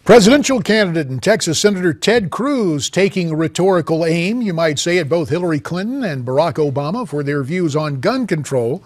Presidential candidate and Texas Senator Ted Cruz taking rhetorical aim, you might say, at both Hillary Clinton and Barack Obama for their views on gun control.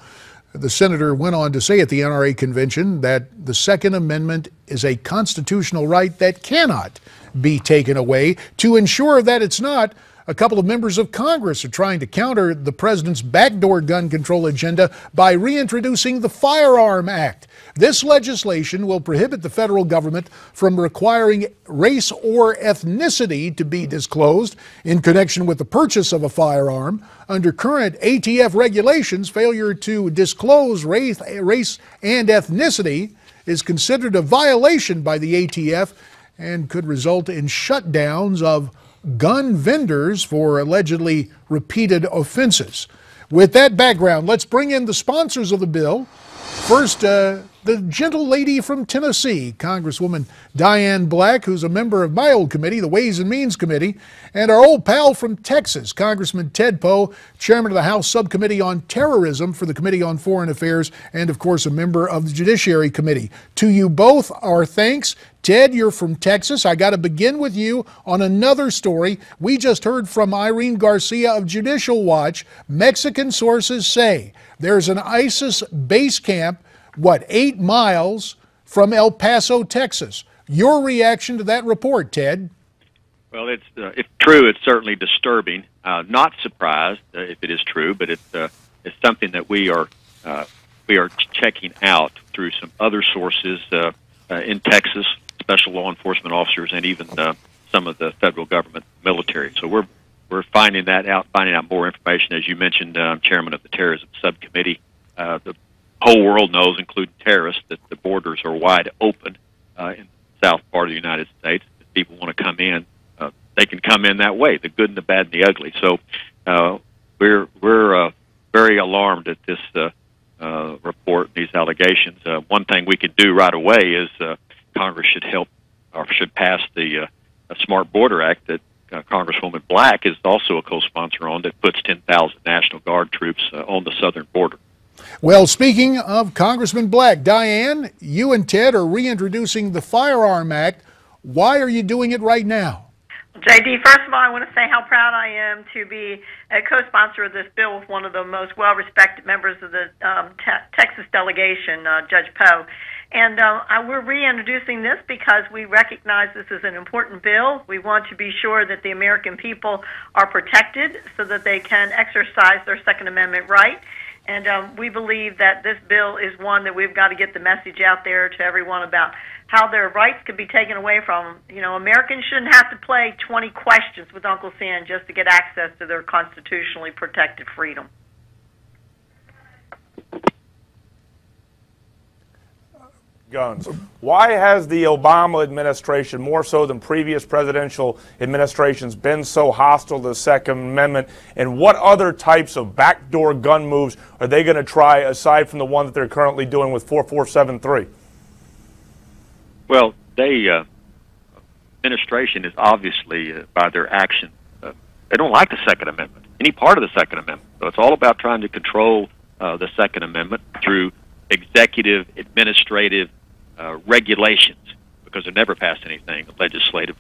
The senator went on to say at the NRA convention that the Second Amendment is a constitutional right that cannot be taken away. To ensure that it's not, a couple of members of Congress are trying to counter the president's backdoor gun control agenda by reintroducing the FIREARM Act. This legislation will prohibit the federal government from requiring race or ethnicity to be disclosed in connection with the purchase of a firearm. Under current ATF regulations, failure to disclose race and ethnicity is considered a violation by the ATF and could result in shutdowns of gun vendors for allegedly repeated offenses. With that background, let's bring in the sponsors of the bill. First, the gentle lady from Tennessee, Congresswoman Diane Black, who's a member of my old committee, the Ways and Means Committee, and our old pal from Texas, Congressman Ted Poe, chairman of the House Subcommittee on Terrorism for the Committee on Foreign Affairs, and of course a member of the Judiciary Committee. To you both, our thanks. Ted, you're from Texas. I got to begin with you on another story. We just heard from Irene Garcia of Judicial Watch. Mexican sources say there's an ISIS base camp, 8 miles from El Paso, Texas. Your reaction to that report, Ted? Well, if true, it's certainly disturbing. Not surprised if it is true, but it's something that we are checking out through some other sources in Texas, special law enforcement officers, and even some of the federal government military. So we're finding out more information. As you mentioned, I'm chairman of the Terrorism Subcommittee. The whole world knows, including terrorists, that the borders are wide open in the south part of the United States. If people want to come in, they can come in that way, the good and the bad and the ugly. So we're very alarmed at this report, these allegations. One thing we could do right away is Congress should help, or should pass the Smart Border Act that Congresswoman Black is also a co-sponsor on, that puts 10,000 National Guard troops on the southern border. Well, speaking of Congressman Black, Diane, you and Ted are reintroducing the FIREARM Act. Why are you doing it right now? JD, first of all, I want to say how proud I am to be a co-sponsor of this bill with one of the most well-respected members of the Texas delegation, Judge Poe. And we're reintroducing this because we recognize this is an important bill. We want to be sure that the American people are protected so that they can exercise their Second Amendment right. And we believe that this bill is one that we've got to get the message out there to everyone about how their rights could be taken away from them. You know, Americans shouldn't have to play 20 questions with Uncle Sam just to get access to their constitutionally protected freedom. Guns. Why has the Obama administration, more so than previous presidential administrations, been so hostile to the Second Amendment? And what other types of backdoor gun moves are they going to try, aside from the one that they're currently doing with 4473? Well, administration is obviously, by their action, they don't like the Second Amendment, any part of the Second Amendment. So it's all about trying to control the Second Amendment through executive, administrative regulations, because they never passed anything legislative.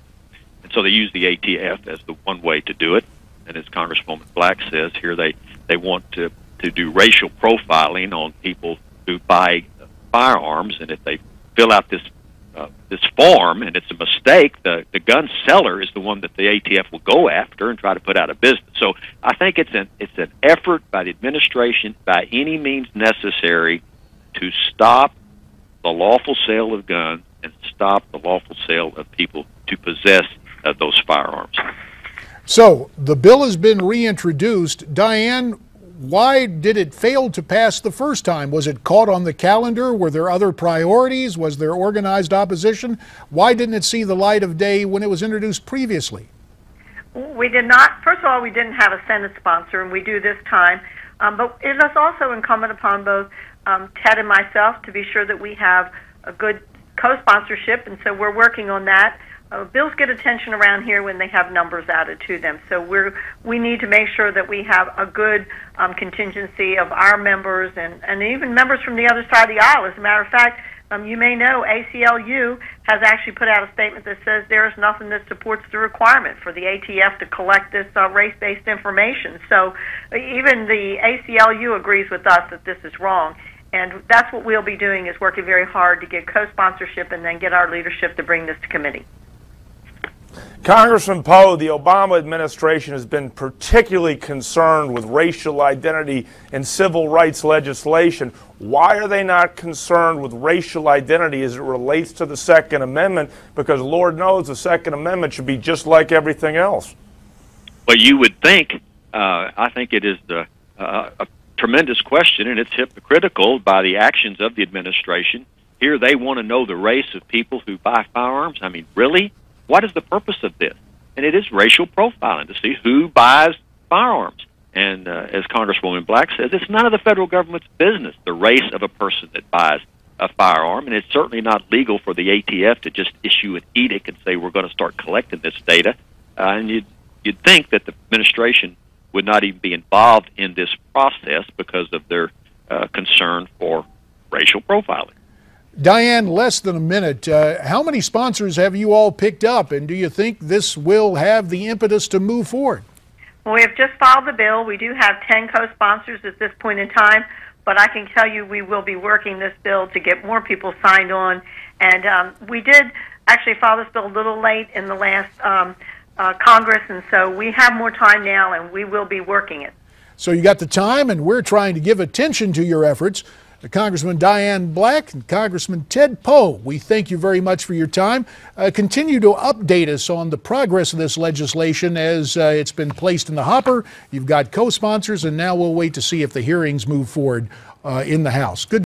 And so they use the ATF as the one way to do it. And as Congresswoman Black says here, they want to do racial profiling on people who buy firearms. And if they fill out this form and it's a mistake, the gun seller is the one that the ATF will go after and try to put out of business. So I think it's an effort by the administration, by any means necessary, to stop the lawful sale of guns and stop the lawful sale of people to possess those firearms. So the bill has been reintroduced. Diane, why did it fail to pass the first time? Was it caught on the calendar? Were there other priorities? Was there organized opposition? Why didn't it see the light of day when it was introduced previously? We did not. First of all, we didn't have a Senate sponsor, and we do this time. But it is also incumbent upon both Ted and myself to be sure that we have a good co-sponsorship, and so we're working on that. Bills get attention around here when they have numbers added to them, so we need to make sure that we have a good contingency of our members and even members from the other side of the aisle. As a matter of fact, You may know ACLU has actually put out a statement that says there is nothing that supports the requirement for the ATF to collect this race-based information. So even the ACLU agrees with us that this is wrong. And that's what we'll be doing, is working very hard to get co-sponsorship and then get our leadership to bring this to committee. Congressman Poe, the Obama administration has been particularly concerned with racial identity and civil rights legislation. Why are they not concerned with racial identity as it relates to the Second Amendment? Because Lord knows the Second Amendment should be just like everything else. Well, you would think, I think it is a tremendous question, and it's hypocritical by the actions of the administration. Here they want to know the race of people who buy firearms. I mean, really? What is the purpose of this? And it is racial profiling to see who buys firearms. And as Congresswoman Black says, it's none of the federal government's business, the race of a person that buys a firearm. And it's certainly not legal for the ATF to just issue an edict and say we're going to start collecting this data. And you'd think that the administration would not even be involved in this process because of their concern for racial profiling. Diane, less than a minute. How many sponsors have you all picked up, and do you think this will have the impetus to move forward? Well, we have just filed the bill. We do have 10 co-sponsors at this point in time, but I can tell you we will be working this bill to get more people signed on. And we did actually file this bill a little late in the last Congress, and so we have more time now, and we will be working it. So you got the time, and we're trying to give attention to your efforts. Congressman Diane Black and Congressman Ted Poe, we thank you very much for your time. Continue to update us on the progress of this legislation as it's been placed in the hopper. You've got co-sponsors, and now we'll wait to see if the hearings move forward in the House. Good.